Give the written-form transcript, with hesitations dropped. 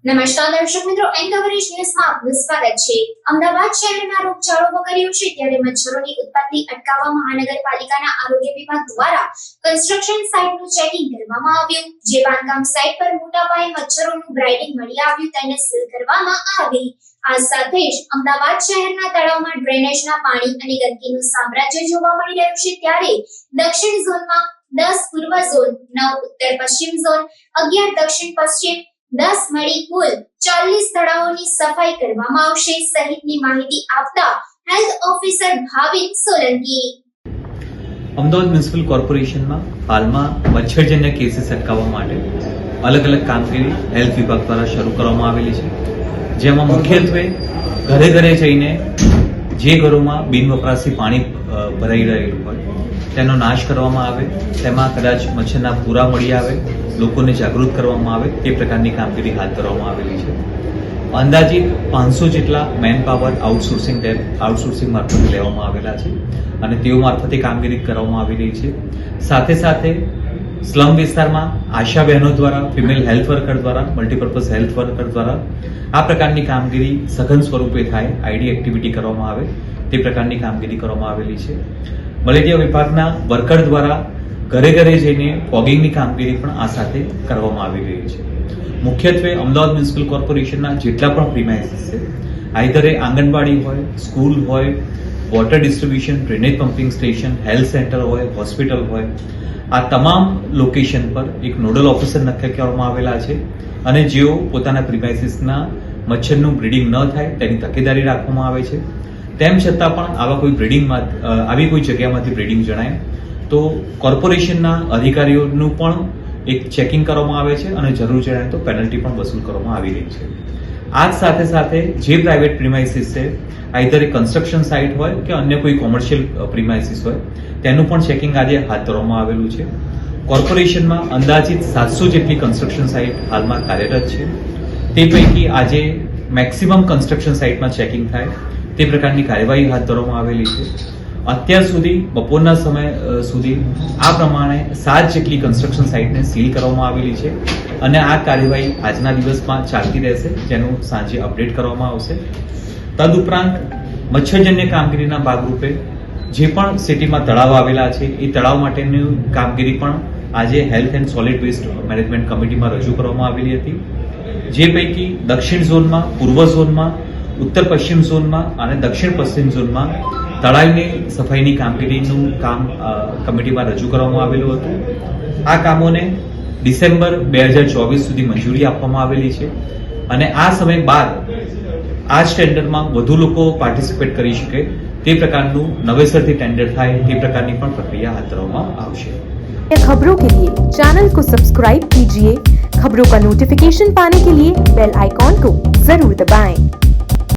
નમસ્કાર દર્શક મિત્રો, એન્કવરેજ ન્યૂઝમાં આપનું સ્વાગત છે। અમદાવાદ શહેરમાં રોગચાળો વકર્યો છે ત્યારે મચ્છરોની ઉત્પત્તિ અટકાવવા મહાનગરપાલિકાના આરોગ્ય વિભાગ દ્વારા કન્સ્ટ્રક્શન સાઇટનું ચેકિંગ કરવામાં આવ્યું। જે બાંધકામ સાઇટ પર મોટા પાયે મચ્છરોનું બ્રાઇડિંગ મળી આવ્યું તેને સીલ કરવામાં આવી। આ સાથે જ અમદાવાદ શહેરના તળાવમાં ડ્રેનેજના પાણી અને ગંદકીનું સામ્રાજ્ય જોવા મળી રહ્યું છે ત્યારે દક્ષિણ ઝોનમાં 10 પૂર્વ ઝોન, 9 ઉત્તર પશ્ચિમ ઝોન, 11 દક્ષિણ પશ્ચિમ, 10 મળી કુલ 40 તળાવોની સફાઈ કરવામાં આવશે સહિતની માહિતી આપતા health officer Bhavin Solanki. Ahmedabad municipal કોર્પોરેશનમાં હાલમાં મચ્છરજન્ય કેસીસ અટકાવવા માટે અલગ અલગ કામગીરી હેલ્થ વિભાગ દ્વારા શરૂ કરવામાં આવેલી છે, જેમાં મુખ્યત્વે ઘરે ઘરે જઈને જે ઘરોમાં બિનવપરાશી પાણી ભરાઈ રહેલું હોય તેનો નાશ કરવામાં આવે, તેમાં કદાચ મચ્છરના પૂરા મળી આવે, લોકોને જાગૃત કરવામાં આવે તે પ્રકારની કામગીરી હાથ ધરવામાં આવેલી છે। અંદાજિત 500 જેટલા મેન પાવર આઉટસોર્સિંગ મારફતે લેવામાં આવેલા છે અને તેઓ મારફતે કામગીરી કરવામાં આવી રહી છે। સાથે સાથે સ્લમ વિસ્તારમાં આશા બહેનો દ્વારા, ફિમેલ હેલ્થ વર્કર દ્વારા, મલ્ટીપર્પઝ હેલ્થ વર્કર દ્વારા આ પ્રકારની કામગીરી સઘન સ્વરૂપે થાય, આઈડી એક્ટિવિટી કરવામાં આવે તે પ્રકારની કામગીરી કરવામાં આવેલી છે। મલેરિયા વિભાગના વર્કર દ્વારા ઘરે ઘરે જઈને ફોગિંગની કામગીરી પણ આ સાથે કરવામાં આવી રહી છે। મુખ્યત્વે અમદાવાદ મ્યુનિસિપલ કોર્પોરેશનના જેટલા પણ પ્રીમાઇસીસ છે, આઈધર એ આંગણવાડી હોય, સ્કૂલ હોય, water distribution, drainage pumping station, health centre હોય, હોસ્પિટલ હોય, આ તમામ લોકેશન પર એક નોડલ ઓફિસર નક્કી કરવામાં આવેલા છે અને જેઓ પોતાના પ્રીમાઇસીસના મચ્છરનું બ્રીડિંગ ન થાય તેની તકેદારી રાખવામાં આવે છે। તેમ છતાં પણ આવી કોઈ જગ્યામાંથી બ્રીડિંગ જણાય તો કોર્પોરેશનના અધિકારીઓનું પણ એક ચેકિંગ કરવામાં આવે છે અને જરૂર જણાય તો પેનલ્ટી પણ વસૂલ કરવામાં આવી રહી છે। આ જ સાથે સાથે જે પ્રાઇવેટ પ્રીમાઇસીસ છે, આઈધર એ કન્સ્ટ્રક્શન સાઇટ હોય કે અન્ય કોઈ કોમર્શિયલ પ્રીમાઇસીસ હોય તેનું પણ ચેકિંગ આજે હાથ ધરવામાં આવેલું છે। કોર્પોરેશનમાં અંદાજિત 700 જેટલી કન્સ્ટ્રક્શન સાઇટ હાલમાં કાર્યરત છે, તે પૈકી આજે મેક્સિમમ કન્સ્ટ્રક્શન સાઇટમાં ચેકિંગ થાય તે પ્રકારની કાર્યવાહી હાથ ધરવામાં આવેલી છે। અત્યાર સુધી બપોરના સમય સુધી આ પ્રમાણે 7 જેટલી કન્સ્ટ્રક્શન સાઇટને સીલ કરવામાં આવેલી છે અને આ કાર્યવાહી આજના દિવસમાં ચાલતી રહેશે, જેનું સાંજે અપડેટ કરવામાં આવશે। તદુપરાંત મચ્છરજન્ય કામગીરીના ભાગરૂપે જે પણ સિટીમાં તળાવ આવેલા છે એ તળાવ માટેની કામગીરી પણ આજે health and solid waste management કમિટીમાં રજૂ કરવામાં આવેલી હતી, જે પૈકી દક્ષિણ ઝોનમાં, પૂર્વ ઝોનમાં, ઉત્તર પશ્ચિમ ઝોનમાં અને દક્ષિણ પશ્ચિમ ઝોનમાં તળાવની સફાઈની કામગીરીનું કામ કમિટીમાં રજૂ કરવામાં આવેલું હતું। આ કામોને ડિસેમ્બર 2024 સુધી મંજૂરી આપવામાં આવેલી છે અને આ સમય બાદ આ જ ટેન્ડરમાં વધુ લોકો પાર્ટિસિપેટ કરી શકે તે પ્રકારનું નવેસરથી ટેન્ડર થાય તે પ્રકારની પણ પ્રક્રિયા હાથ ધરવામાં આવશે। खबरों के लिए चैनल को सब्सक्राइब कीजिए। खबरों का नोटिफिकेशन पाने के लिए बेल आइकॉन को जरूर दबाएं।